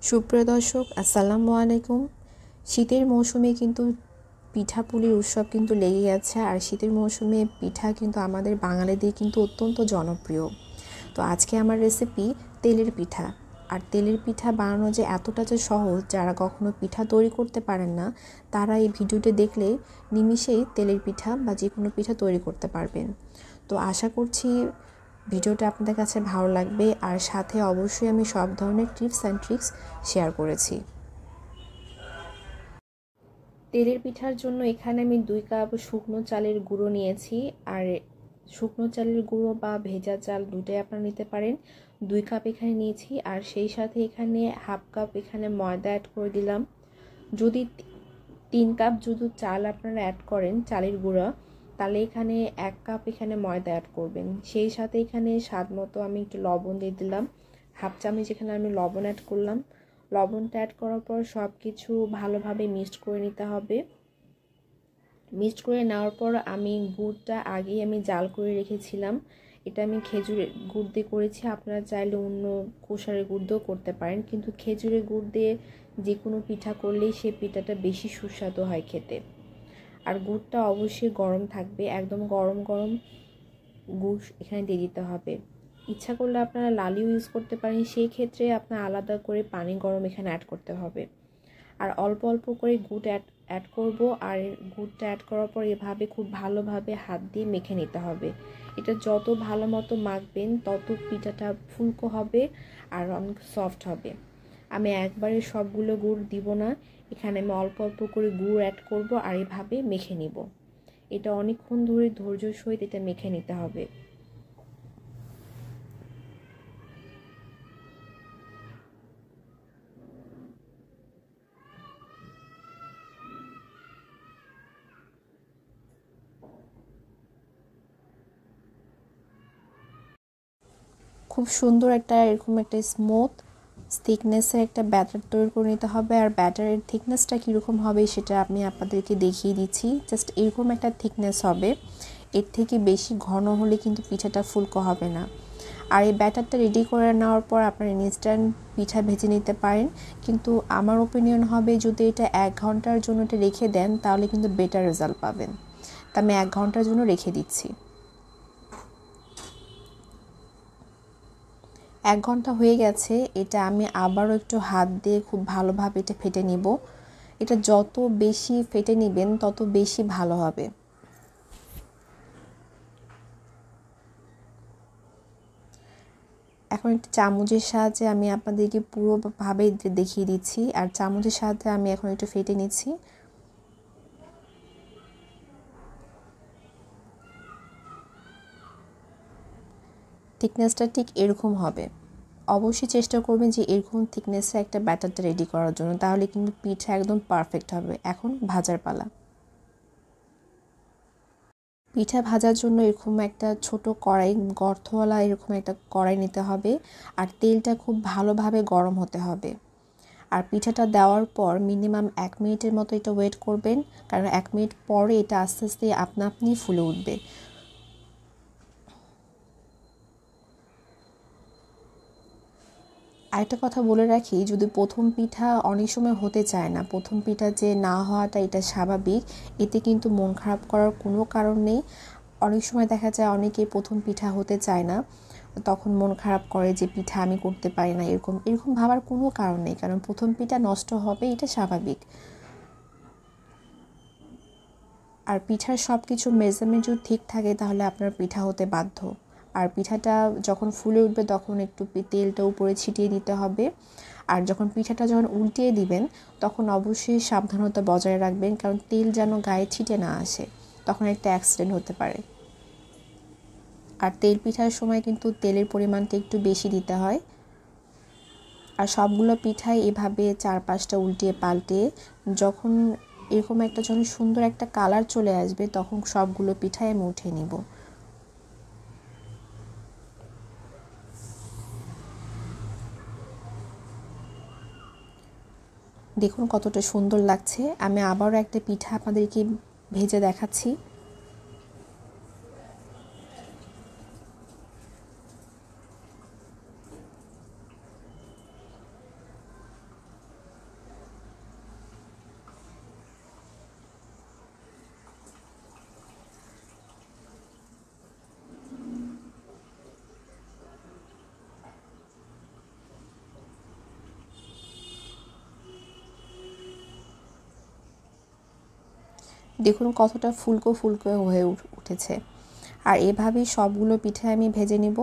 সুপ্রিয় দর্শক, আসসালামু আলাইকুম। শীতের মৌসুমে কিন্তু পিঠাপুলির উৎসব কিন্তু লেগেই আছে। আর শীতের মৌসুমে পিঠা কিন্তু আমাদের বাঙালিদের কিন্তু অত্যন্ত জনপ্রিয়। তো আজকে আমার রেসিপি তেলের পিঠা। আর তেলের পিঠা বানানো যে এতটা যে সহজ, যারা কখনো পিঠা তৈরি করতে পারেন না তারা এই ভিডিওটি দেখলে নিমিষেই তেলের পিঠা বা যে কোনো পিঠা তৈরি করতে পারবেন। তো আশা করছি ভিডিওটা আপনাদের কাছে ভালো লাগবে। আর সাথে অবশ্যই আমি সব ধরনের টিপস অ্যান্ড ট্রিক্স শেয়ার করেছি। তেলের পিঠার জন্য এখানে আমি 2 কাপ শুকনো চালের গুঁড়ো নিয়েছি। আর শুকনো চালের গুঁড়ো বা ভেজা চাল দুটোই আপনারা নিতে পারেন। 2 কাপ এখানে নিয়েছি। আর সেই সাথে এখানে হাফ কাপ এখানে ময়দা অ্যাড করে দিলাম। যদি 3 কাপ যদি চাল আপনারা অ্যাড করেন চালের গুঁড়া, তাহলে এখানে 1 কাপ এখানে ময়দা অ্যাড করবেন। সেই সাথে এখানে স্বাদ মতো আমি একটু লবণ দিয়ে দিলাম, হাফ চামচ এখানে আমি লবণ অ্যাড করলাম। লবণটা অ্যাড করার পর সব কিছু ভালোভাবে মিক্সড করে নিতে হবে। মিক্সড করে নেওয়ার পর আমি গুড়টা আগেই আমি জাল করে রেখেছিলাম। এটা আমি খেজুরের গুড় দিয়ে করেছি, আপনারা চাইলে অন্য কোষারের গুড় দিয়েও করতে পারেন, কিন্তু খেজুরের গুড় দিয়ে যে কোনো পিঠা করলেই সেই পিঠাটা বেশি সুস্বাদু হয় খেতে। আর গুড়টা অবশ্যই গরম থাকবে, একদম গরম গরম গুড় এখানে দিয়ে দিতে হবে। ইচ্ছা করলে আপনারা লালিও ইউজ করতে পারেন, সেই ক্ষেত্রে আপনার আলাদা করে পানি গরম এখানে অ্যাড করতে হবে। আর অল্প অল্প করে গুড় অ্যাড করব। আর গুড়টা অ্যাড করার পর এভাবে খুব ভালোভাবে হাত দিয়ে মেখে নিতে হবে। এটা যত ভালো মতো মাখবেন তত পিঠাটা ফুলকো হবে আর অনেক সফট হবে। আমি একবারে সবগুলো গুড় দিব না, এখানে আমি অল্প অল্প করে গুড় অ্যাড করব আর এভাবে মেখে নিব। এটা অনেকক্ষণ ধরে ধৈর্যের সহিত এটা মেখে নিতে হবে। খুব সুন্দর একটা এরকম একটা স্মুথ থিকনেসের একটা ব্যাটার তৈরি করে নিতে হবে। আর ব্যাটারের থিকনেসটা কীরকম হবে সেটা আমি আপনাদেরকে দেখিয়ে দিচ্ছি। জাস্ট এরকম একটা থিকনেস হবে, এর থেকে বেশি ঘন হলে কিন্তু পিঠাটা ফুলকো হবে না। আর এই ব্যাটারটা রেডি করে নেওয়ার পর আপনারা ইনস্ট্যান্ট পিঠা ভেজে নিতে পারেন, কিন্তু আমার ওপিনিয়ন হবে যদি এটা 1 ঘন্টার জন্য এটা রেখে দেন তাহলে কিন্তু বেটার রেজাল্ট পাবেন। তা আমি 1 ঘন্টার জন্য রেখে দিচ্ছি। 1 ঘন্টা হয়ে গেছে, এটা আমি আবারও একটু হাত দিয়ে খুব ভালোভাবে এটা ফেটে নিব। এটা যত বেশি ফেটে নেবেন তত বেশি ভালো হবে। এখন একটা চামচের সাহায্যে আমি আপনাদেরকে পুরোভাবে দেখিয়ে দিচ্ছি। আর চামচের সাহায্যে আমি এখন একটু ফেটে নিচ্ছি। থিকনেসটা ঠিক এরকম হবে। অবশ্যই চেষ্টা করবেন যে এরকম থিকনেসে একটা ব্যাটারটা রেডি করার জন্য, তাহলে কিন্তু পিঠা একদম পারফেক্ট হবে। এখন ভাজার পালা। পিঠা ভাজার জন্য এরকম একটা ছোট কড়াই, গর্তওয়ালা এরকম একটা কড়াই নিতে হবে। আর তেলটা খুব ভালোভাবে গরম হতে হবে। আর পিঠাটা দেওয়ার পর মিনিমাম 1 মিনিটের মতো এটা ওয়েট করবেন, কারণ 1 মিনিট পরে এটা আস্তে আস্তে আপনা আপনি ফুলে উঠবে। আরেকটা কথা বলে রাখি, যদি প্রথম পিঠা অনেক সময় হতে চায় না, প্রথম পিঠা যে না হওয়াটা এটা স্বাভাবিক, এতে কিন্তু মন খারাপ করার কোনো কারণ নেই। অনেক সময় দেখা যায় অনেকেই প্রথম পিঠা হতে চায় না, তখন মন খারাপ করে যে পিঠা আমি করতে পারি না, এরকম এরকম ভাবার কোনো কারণ নেই, কারণ প্রথম পিঠা নষ্ট হবে এটা স্বাভাবিক। আর পিঠার সব কিছু মেজারমেন্ট যদি ঠিক থাকে তাহলে আপনার পিঠা হতে বাধ্য। আর পিঠাটা যখন ফুলে উঠবে তখন একটু তেলটা উপরে ছিটিয়ে দিতে হবে। আর যখন পিঠাটা যখন উল্টিয়ে দিবেন তখন অবশ্যই সাবধানতা বজায় রাখবেন, কারণ তেল যেন গায়ে ছিটে না আসে, তখন একটা অ্যাক্সিডেন্ট হতে পারে। আর তেল পিঠার সময় কিন্তু তেলের পরিমাণটা একটু বেশি দিতে হয়। আর সবগুলো পিঠাই এভাবে 4-5টা উল্টিয়ে পাল্টে যখন এরকম একটা যখন সুন্দর একটা কালার চলে আসবে তখন সবগুলো পিঠাই আমি উঠিয়ে নিব। দেখুন কতটা সুন্দর লাগছে। আমি আবারও একটা পিঠা আপনাদেরকে ভেজে দেখাচ্ছি। দেখুন কতটা ফুলকো ফুলকো হয়ে উঠেছে। আর এভাবেই সবগুলো পিঠা আমি ভেজে নিব।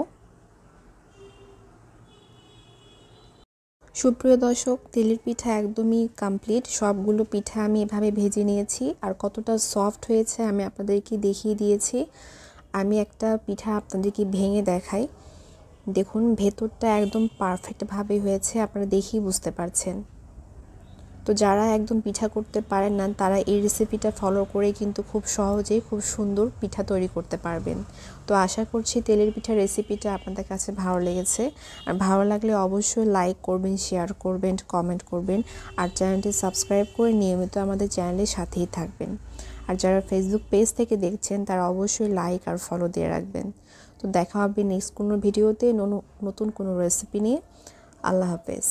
সুপ্রিয় দর্শক, তেলের পিঠা একদমই কমপ্লিট। সবগুলো পিঠা আমি এভাবে ভেজে নিয়েছি আর কতটা সফট হয়েছে আমি আপনাদেরকে দেখিয়ে দিয়েছি। আমি একটা পিঠা আপনাদেরকে ভেঙে দেখাই। দেখুন ভেতরটা একদম পারফেক্টভাবে হয়েছে, আপনারা দেখেই বুঝতে পারছেন। তো যারা একদম পিঠা করতে পারেন না তারা এই রেসিপিটা ফলো করে কিন্তু খুব সহজেই খুব সুন্দর পিঠা তৈরি করতে পারবেন। তো আশা করছি তেলের পিঠা রেসিপিটা আপনাদের কাছে ভালো লেগেছে। আর ভালো লাগলে অবশ্যই লাইক করবেন, শেয়ার করবেন, কমেন্ট করবেন আর চ্যানেলটি সাবস্ক্রাইব করে নিয়মিত আমাদের চ্যানেলের সাথেই থাকবেন। আর যারা ফেসবুক পেজ থেকে দেখছেন তারা অবশ্যই লাইক আর ফলো দিয়ে রাখবেন। তো দেখা হবে নেক্সট কোনো ভিডিওতে নতুন কোনো রেসিপি নিয়ে। আল্লাহ হাফেজ।